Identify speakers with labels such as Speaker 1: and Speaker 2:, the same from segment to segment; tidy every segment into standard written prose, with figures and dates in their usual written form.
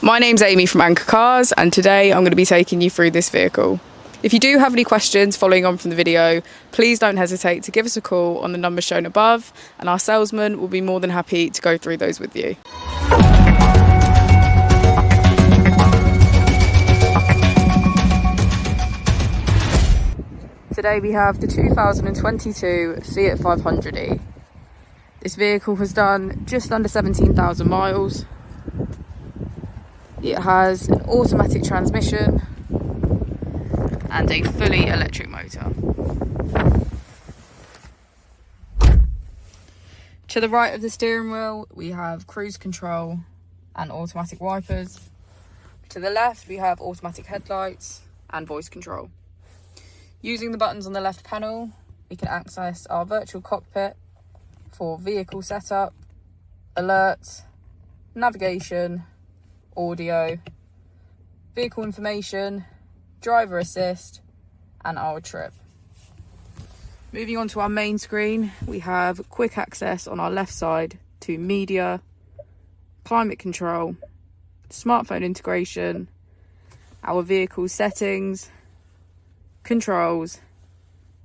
Speaker 1: My name's Amy from Anchor Cars, and today I'm going to be taking you through this vehicle. If you do have any questions following on from the video, please don't hesitate to give us a call on the number shown above, and our salesman will be more than happy to go through those with you. Today we have the 2022 Fiat 500e. This vehicle has done just under 17,000 miles. It has an automatic transmission and a fully electric motor. To the right of the steering wheel, we have cruise control and automatic wipers. To the left, we have automatic headlights and voice control. Using the buttons on the left panel, we can access our virtual cockpit for vehicle setup, alerts, navigation, audio, vehicle information, driver assist, and our trip. Moving on to our main screen, we have quick access on our left side to media, climate control, smartphone integration, our vehicle settings, controls,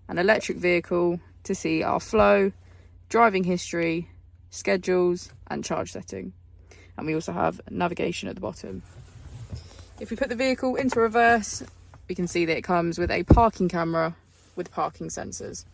Speaker 1: an electric vehicle to see our flow, driving history, schedules, and charge setting. And we also have navigation at the bottom. If we put the vehicle into reverse, we can see that it comes with a parking camera with parking sensors.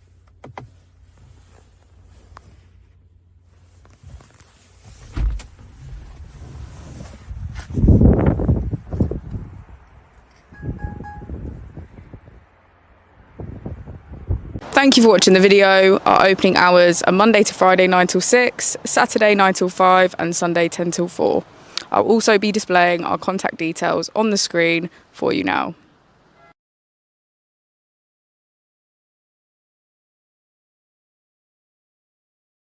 Speaker 1: Thank you for watching the video. Our opening hours are Monday to Friday 9 till 6, Saturday 9 till 5 and Sunday 10 till 4. I'll also be displaying our contact details on the screen for you now.